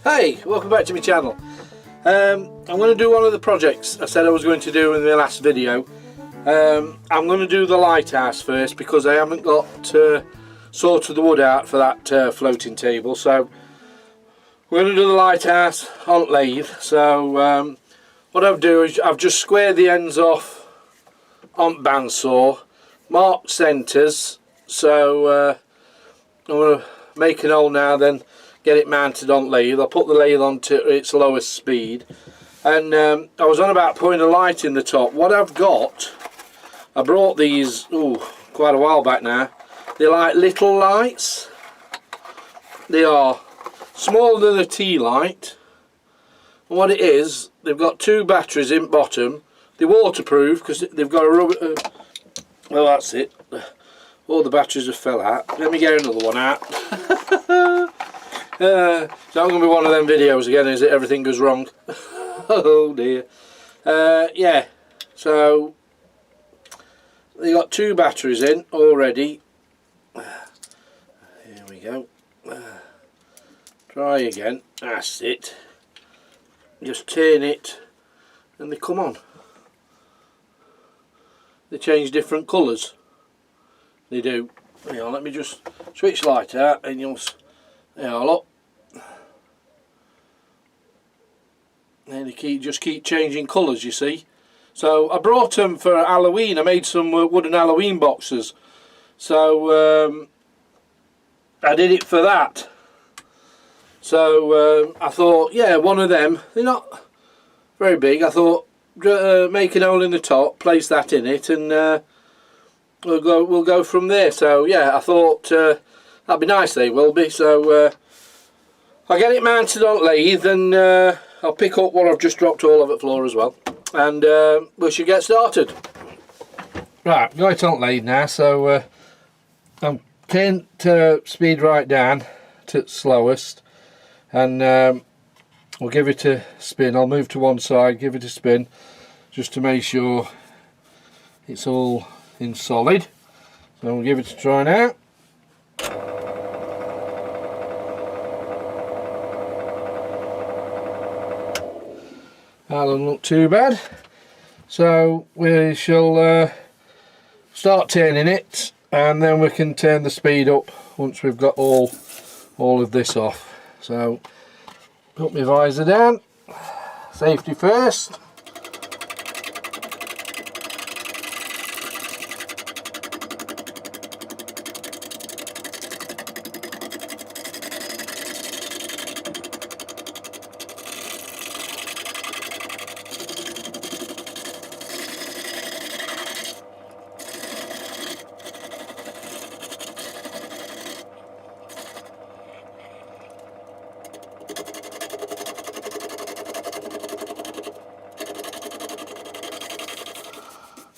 Hey, welcome back to my channel. I'm going to do one of the projects I said I was going to do in the last video. I'm going to do the lighthouse first because I haven't got sorted the wood out for that floating table. So we're going to do the lighthouse on lathe. So what I'll do is I've just squared the ends off on bandsaw, marked centres. So I'm going to make an hole now, then get it mounted on lathe. I'll put the lathe on to its lowest speed, and I was on about putting a light in the top. What I've got, I brought these quite a while back now. They're like little lights. They are smaller than a tea light, and what it is, they've got two batteries in bottom. They're waterproof because they've got a rubber well, that's it, all the batteries have fell out. Let me get another one out. It's not going to be one of them videos again, is it? Everything goes wrong. Oh dear. Yeah, so they got two batteries in already. Here we go. Try again. That's it. Just turn it and they come on. They change different colours. They do. Hang on, let me just switch light out and you'll... There, look. And they just keep changing colours, you see. So I brought them for Halloween. I made some wooden Halloween boxes. So I did it for that. So I thought, yeah, one of them. They're not very big. I thought, make an hole in the top, place that in it, and we'll go from there. So yeah, I thought that'd be nice. They will be. So I'll get it mounted on lathe, and I'll pick up what I've just dropped all over the floor as well, and we should get started. Right, got it on lathe now. So I'm turned speed right down to its slowest, and we'll give it a spin. I'll move to one side, give it a spin, just to make sure it's all in solid. So we'll give it a try now. That doesn't look too bad. So we shall start turning it, and then we can turn the speed up once we've got all of this off. So put my visor down, safety first.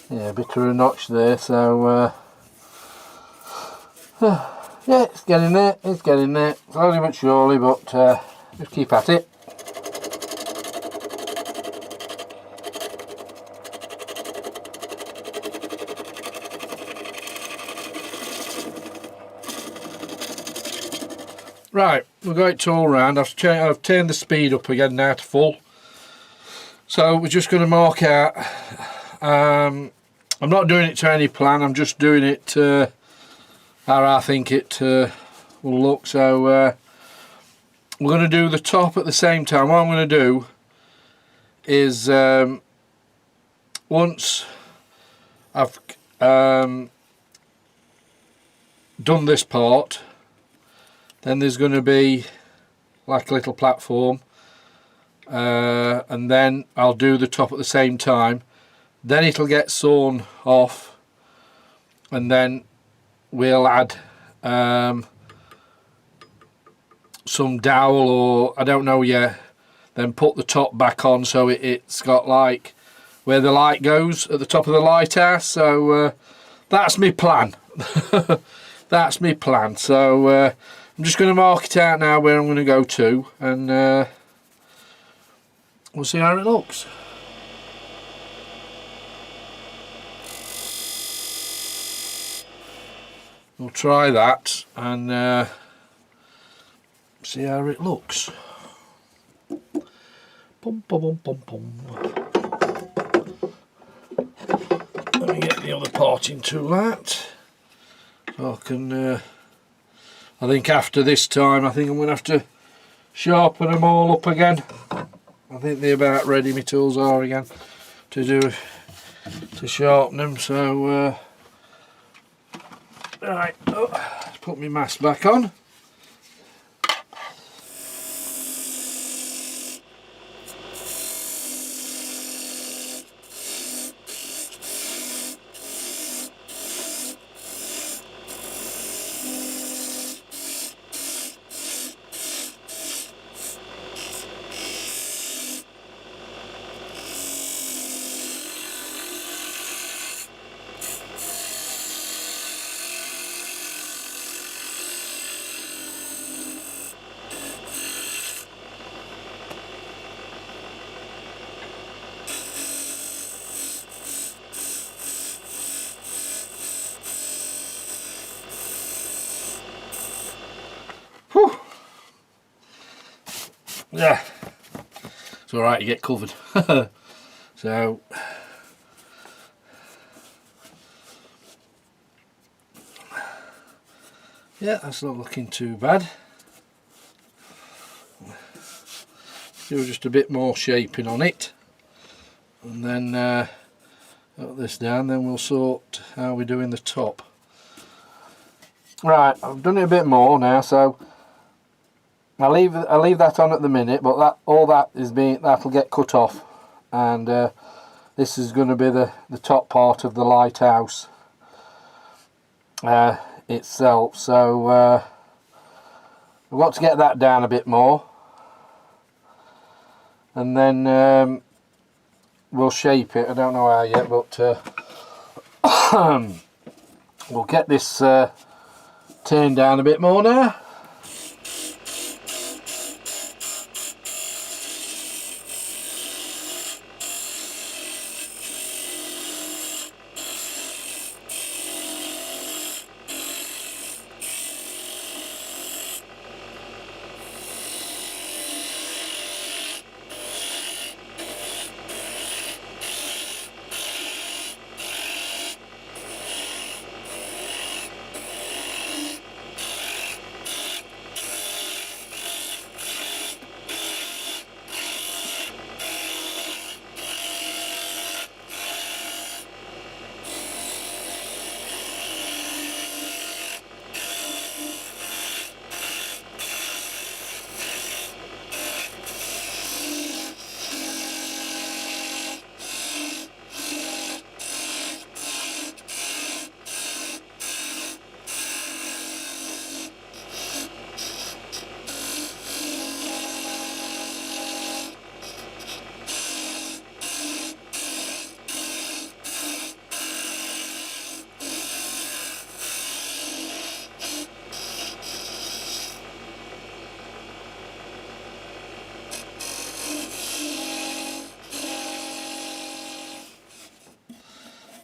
Yeah, a bit of a notch there, so yeah, it's getting there, slowly but surely, but just keep at it. Right, we've got it all round. I've turned the speed up again now to full, so we're just going to mark out. I'm not doing it to any plan, I'm just doing it how I think it will look. So we're going to do the top at the same time. What I'm going to do is once I've done this part, then there's going to be like a little platform, and then I'll do the top at the same time. Then it'll get sawn off, and then we'll add some dowel, or I don't know yet, then put the top back on so it's got like where the light goes at the top of the lighthouse. So that's my plan. That's my plan. So I'm just going to mark it out now where I'm going to go to, and we'll see how it looks. We'll try that and see how it looks. Pum, pum, pum, pum. Let me get the other part into that. So I can, I think after this time, I think I'm going to have to sharpen them all up again. I think they're about ready, my tools are again, to sharpen them. So, right, let's put my mask back on. Whew. Yeah, it's alright, you get covered. So, yeah, that's not looking too bad. Do just a bit more shaping on it, and then put this down, then we'll sort how we do in the top. Right, I've done it a bit more now, so I'll leave that on at the minute, but that'll get cut off, and this is going to be the top part of the lighthouse itself. So we've got to get that down a bit more, and then we'll shape it. I don't know how yet, but we'll get this turned down a bit more now.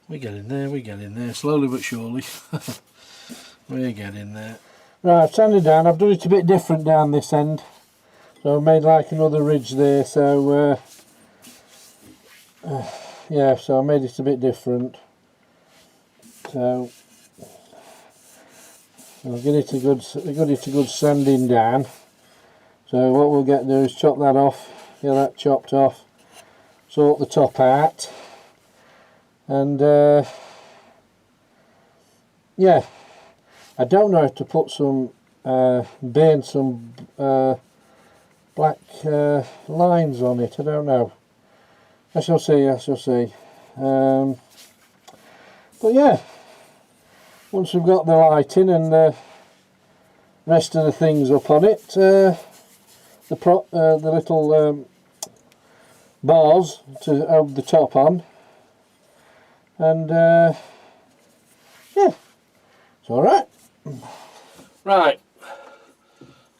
We're getting there, slowly but surely. We're getting there. Right, I've sanded down. I've done it a bit different down this end. So I made like another ridge there, so yeah, so I made it a bit different. So I'll give it a good sanding down. So what we'll get to do is chop that off, get that chopped off, sort the top out, and yeah, I don't know if to put some burn some black lines on it. I don't know. I shall see. But yeah, once we've got the lighting and the rest of the things up on it, the little bars to hold the top on, and yeah, it's all right. Right,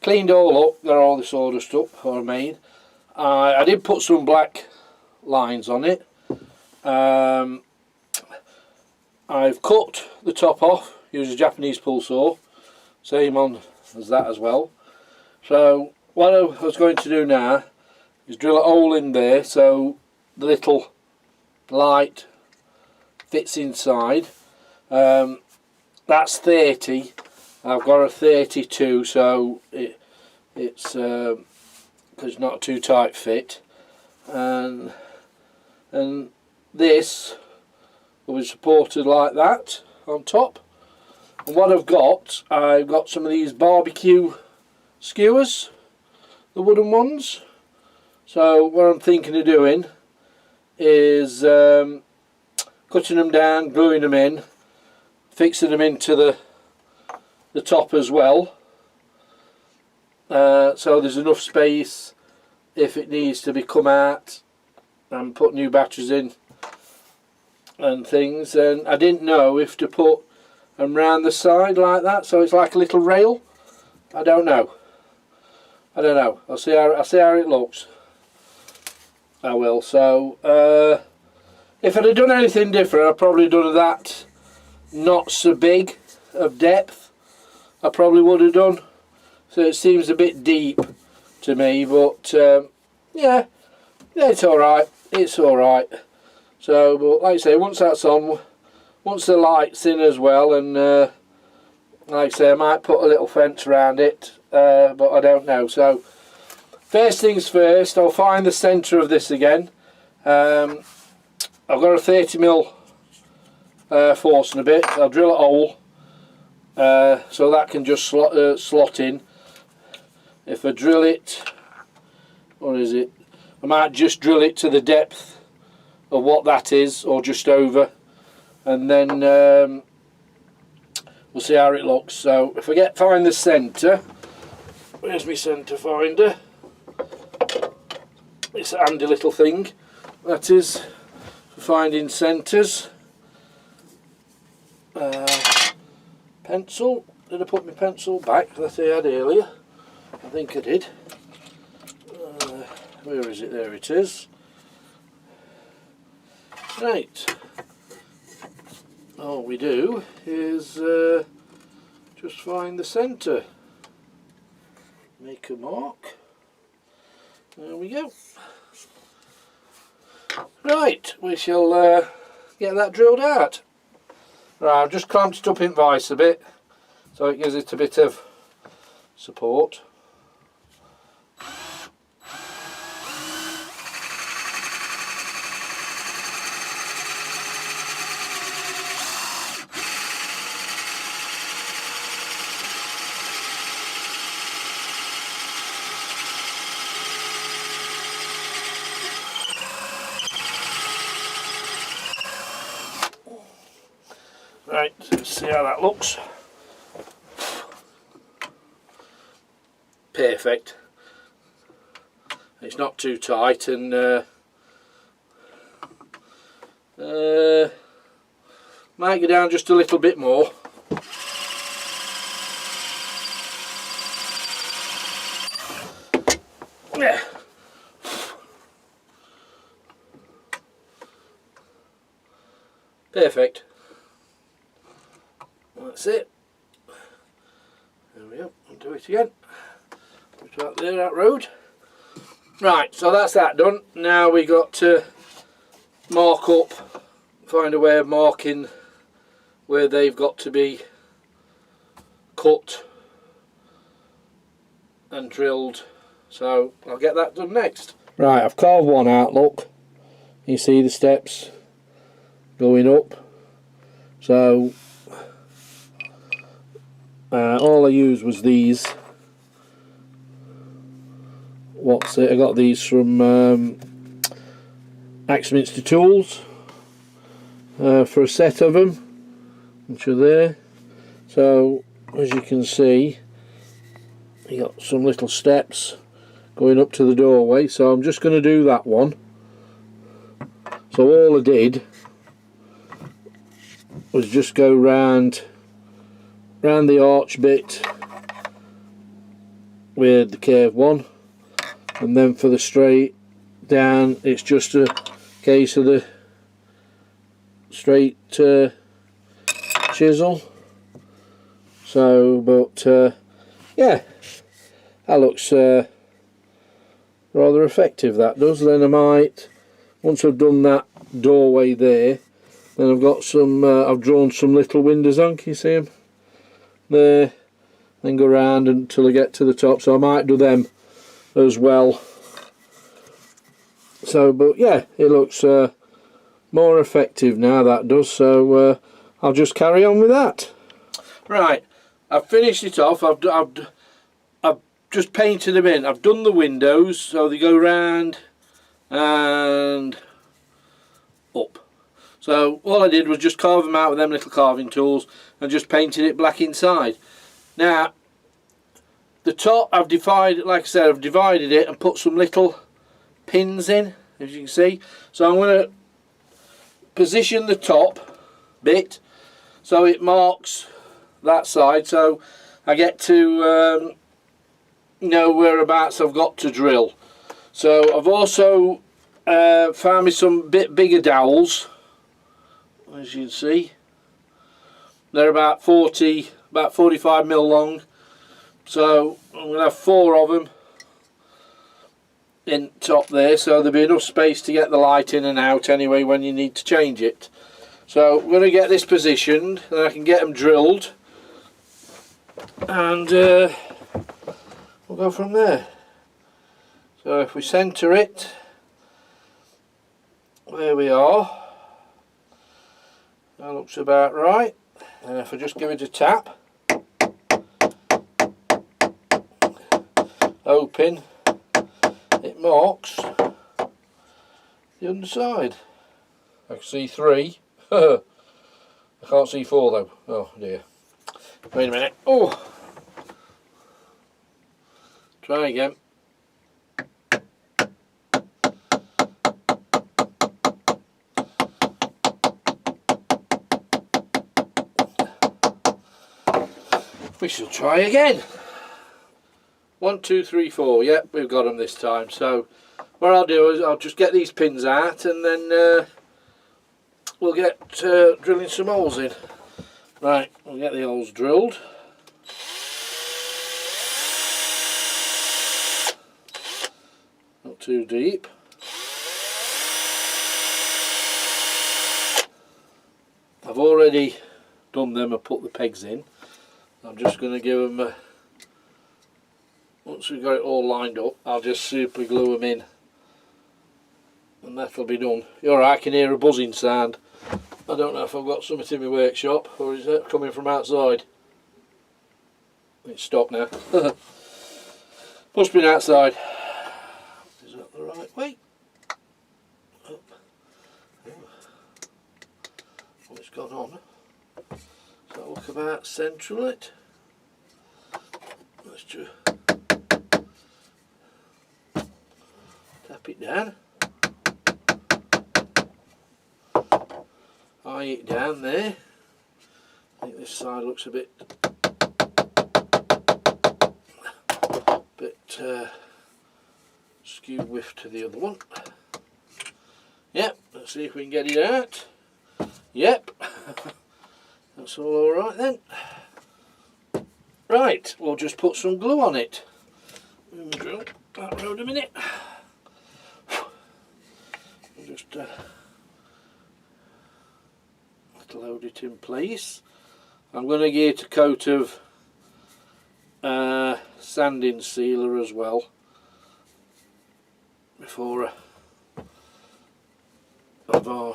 cleaned all up. They're all the sawdust up or made. I did put some black lines on it. I've cut the top off, use a Japanese pull saw, same on as that as well. So what I was going to do now is drill a hole in there so the little light fits inside. That's 30. I've got a 32, so it's not too tight fit, and this will be supported like that on top. And what I've got some of these barbecue skewers, the wooden ones. So what I'm thinking of doing is cutting them down, gluing them in, fixing them into the top as well, so there's enough space if it needs to be come out and put new batteries in and things. And I didn't know if to put them round the side like that, so it's like a little rail. I don't know. I'll see how it looks. I will. So if I'd have done anything different, I'd probably done that not so big of depth. I probably would have done. So it seems a bit deep to me, but yeah, it's alright. It's alright. So, but like I say, once that's on, once the light's in as well, and like I say, I might put a little fence around it, but I don't know. So first things first, I'll find the centre of this again. I've got a 30mm force and a bit. I'll drill a hole so that can just slot in. If I drill it, what is it? I might just drill it to the depth of what that is, or just over, and then we'll see how it looks. So if I find the centre, where's my centre finder? It's a handy little thing, that is, for finding centres. Pencil, did I put my pencil back that I had earlier? I think I did. Where is it? There it is. Right. All we do is just find the centre. Make a mark. There we go. Right, we shall get that drilled out. Right, I've just clamped it up in vice a bit, so it gives it a bit of support. Right, let's see how that looks. Perfect. It's not too tight, and might go down just a little bit more. Yeah. Perfect. That's it. There we go. I'll do it again. Put that there, that road. Right, so that's that done. Now we got to mark up, find a way of marking where they've got to be cut and drilled. So I'll get that done next. Right, I've carved one out, look. You see the steps going up. So all I used was these. What's it? I got these from Axminster Tools for a set of them, which are there. So as you can see, you got some little steps going up to the doorway. So I'm just going to do that one. So all I did was just go round the arch bit with the curved one, and then for the straight down it's just a case of the straight chisel. So but yeah, that looks rather effective, that does. Then I might, once I've done that doorway there, then I've got some, I've drawn some little windows on, can you see them? There, then go around until I get to the top, so I might do them as well. So, but yeah, it looks more effective now, that does, so I'll just carry on with that. Right, I've finished it off. I've just painted them in. I've done the windows, so they go round and up. So all I did was just carve them out with them little carving tools and just painted it black inside. Now the top, I've divided, like I said, I've divided it and put some little pins in, as you can see. So I'm going to position the top bit so it marks that side, so I get to know whereabouts I've got to drill. So I've also found me some bit bigger dowels, as you can see. They're about 45 mil long, so I'm going to have 4 of them in top there, so there'll be enough space to get the light in and out anyway when you need to change it. So I'm going to get this positioned, and I can get them drilled, and we'll go from there. So if we centre it, there we are, that looks about right. And if I just give it a tap, open, it marks the underside. I can see 3. I can't see 4 though. Oh dear. Wait a minute. Oh, try again. We shall try again. 1, 2, 3, 4. Yep, we've got them this time. So what I'll do is I'll just get these pins out, and then we'll get drilling some holes in. Right, we'll get the holes drilled. Not too deep. I've already done them and put the pegs in. I'm just going to give them a, once we've got it all lined up, I'll just super glue them in, and that'll be done. Alright, I can hear a buzzing sound. I don't know if I've got something in my workshop, or is it coming from outside? It's stopped now. Must be outside. Is that the right way? Oh. What's gone on? So look about central it. Let's just tap it down. Eye it down there. I think this side looks a bit skew whiff to the other one. Yep, let's see if we can get it out. Yep. That's all alright then. Right, we'll just put some glue on it. Drill that round a minute. We'll just load it in place. I'm going to get a coat of sanding sealer as well before I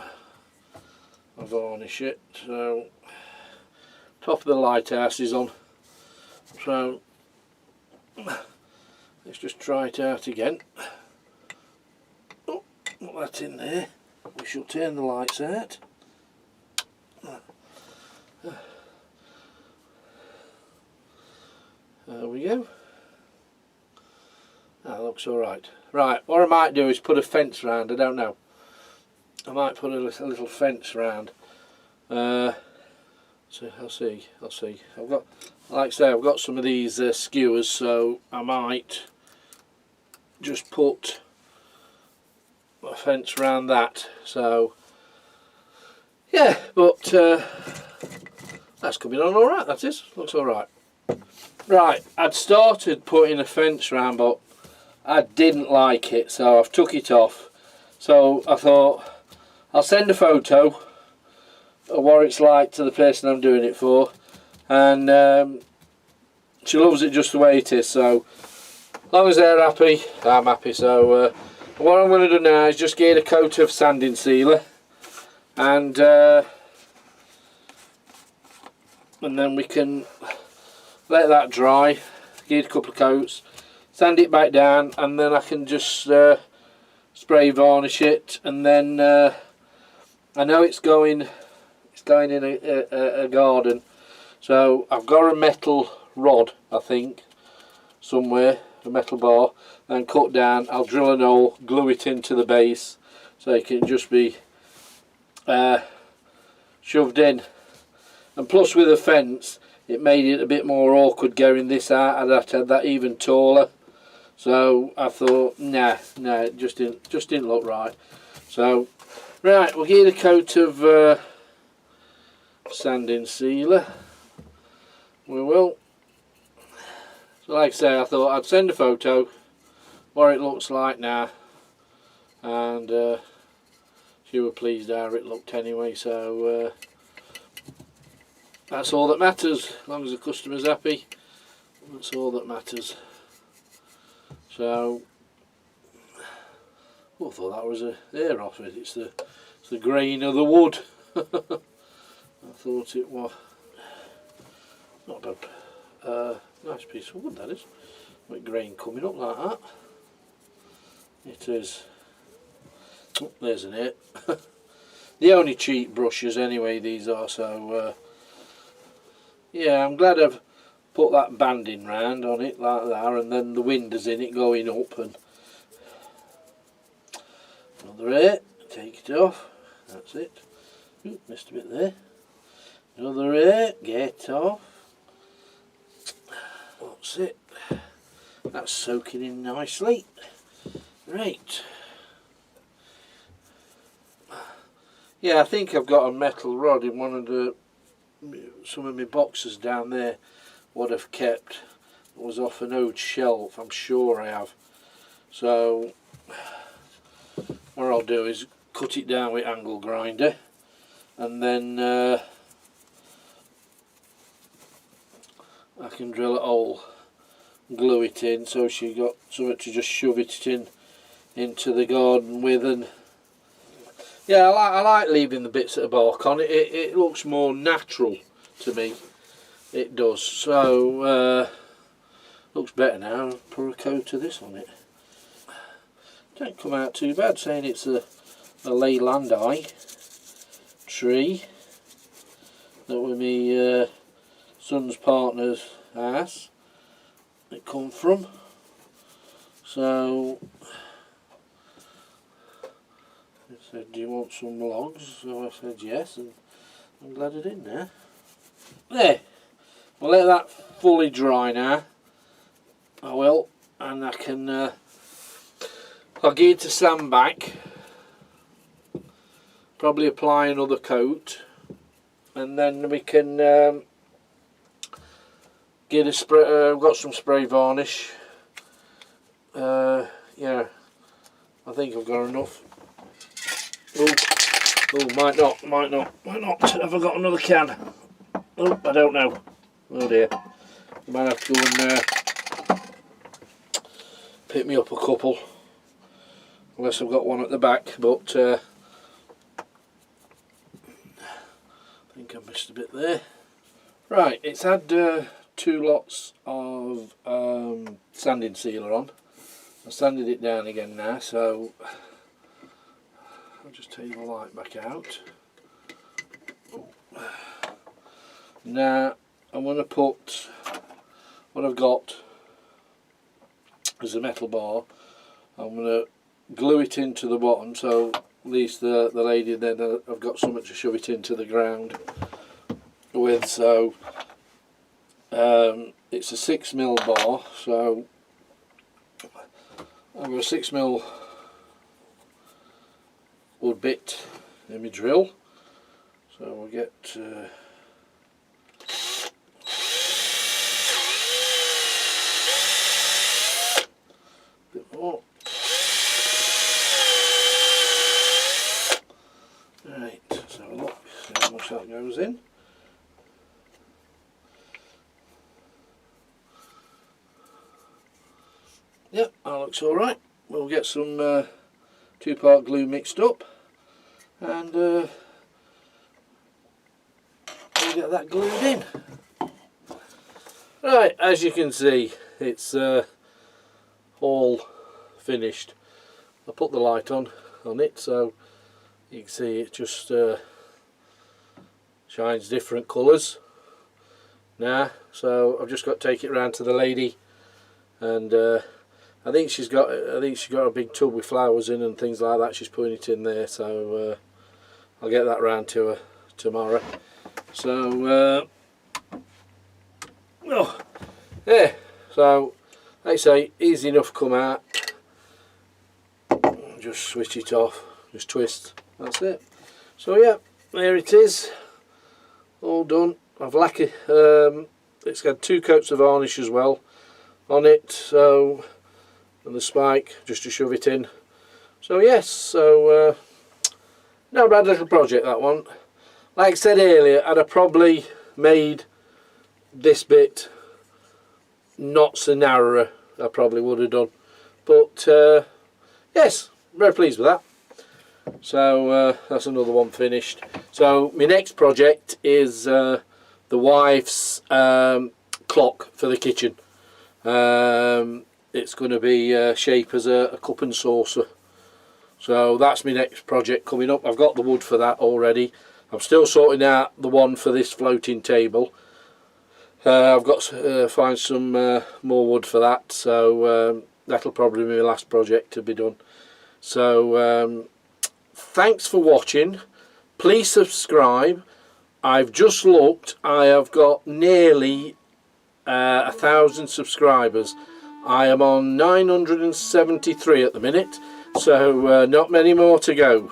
varnish it. So top of the lighthouse is on, so let's just try it out again. Oh, put that in there. We shall turn the lights out. There we go. That looks alright. Right, what I might do is put a fence round. I don't know. I might put a little fence round. So I'll see. I've got, like I say, I've got some of these skewers, so I might just put a fence around that. So yeah, but that's coming on all right. That is, looks all right. Right, I'd started putting a fence round, but I didn't like it, so I've took it off. So I thought I'll send a photo of what it's like to the person I'm doing it for, and she loves it just the way it is, so as long as they're happy, I'm happy. So what I'm going to do now is just get a coat of sanding sealer, and then we can let that dry, get a couple of coats, sand it back down, and then I can just spray varnish it. And then I know it's going in a garden, so I've got a metal rod, I think, somewhere, a metal bar, and cut down. I'll drill an hole, glue it into the base, so it can just be shoved in. And plus, with the fence, it made it a bit more awkward getting this out. I'd have to have that even taller. So I thought, nah, it just didn't look right. So right, we'll get a coat of sanding sealer. We will. So like I say, I thought I'd send a photo what it looks like now, and she was pleased how it looked anyway. So that's all that matters. As long as the customer's happy, that's all that matters. So I thought that was a hair off it. It's the grain of the wood. I thought it was not bad. Nice piece of wood, that is. With grain coming up like that. It is. Oh, there's an hit. The only cheap brushes anyway, these are. So yeah, I'm glad I've put that banding round on it like that, and then the windows in it going up. And another hit. Take it off. That's it. Ooh, missed a bit there. Another hit. Get off. That's it. That's soaking in nicely. Right. Yeah, I think I've got a metal rod in one of some of my boxes down there. What I've kept was off an old shelf. I'm sure I have. So what I'll do is cut it down with angle grinder, and then I can drill a hole, glue it in, so she got something to just shove it into the garden with. And yeah, I like leaving the bits of bark on it. It looks more natural to me. It does. So looks better now. I'll put a coat of this on it. Don't come out too bad, saying it's a Leylandii tree that was my son's partner's house it come from. So he said, do you want some logs? So I said yes, and I'm glad I did now. There, we'll let that fully dry now. I will, and I can I'll get it to sand back, probably apply another coat, and then we can get a spray. I've got some spray varnish. Yeah, I think I've got enough. Oh, might not. Have I got another can? Oh, I don't know. Oh dear. I might have to go and pick me up a couple, unless I've got one at the back. But I think I missed a bit there. Right, it's had 2 lots of sanding sealer on. I sanded it down again now, so I'll just take the light back out. Now I'm going to put what I've got as a metal bar. I'm going to glue it into the bottom, so at least the lady then I've got something to shove it into the ground with. So it's a 6mm bar, so I've got a 6mm wood bit in my drill, so we'll get bit Oh. Right, let's have a look, see how much that goes in. Yep, that looks alright. We'll get some 2-part glue mixed up and we'll get that glued in. Right, as you can see, it's all finished. I put the light on it so you can see it just shines different colours now. So I've just got to take it round to the lady, and I think she's got a big tub with flowers in and things like that. She's putting it in there, so I'll get that round to her tomorrow. So oh, yeah, so like I say, easy enough come out. Just switch it off, just twist, that's it. So yeah, there it is, all done. I've lacquered, it's got 2 coats of varnish as well on it, so, and the spike just to shove it in. So yes, so not a bad little project, that one. Like I said earlier, I'd have probably made this bit not so narrow, I probably would have done, but yes, very pleased with that. So that's another one finished. So my next project is the wife's clock for the kitchen. It's going to be shape as a cup and saucer. So that's my next project coming up. I've got the wood for that already. I'm still sorting out the one for this floating table. I've got to find some more wood for that, so that'll probably be my last project to be done. So thanks for watching. Please subscribe. I've just looked, I have got nearly 1,000 subscribers. I am on 973 at the minute, so not many more to go.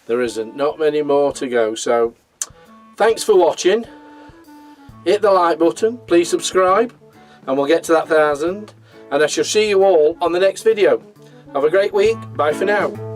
There isn't, not many more to go. So thanks for watching. Hit the like button, please subscribe, and we'll get to that 1,000, and I shall see you all on the next video. Have a great week. Bye for now.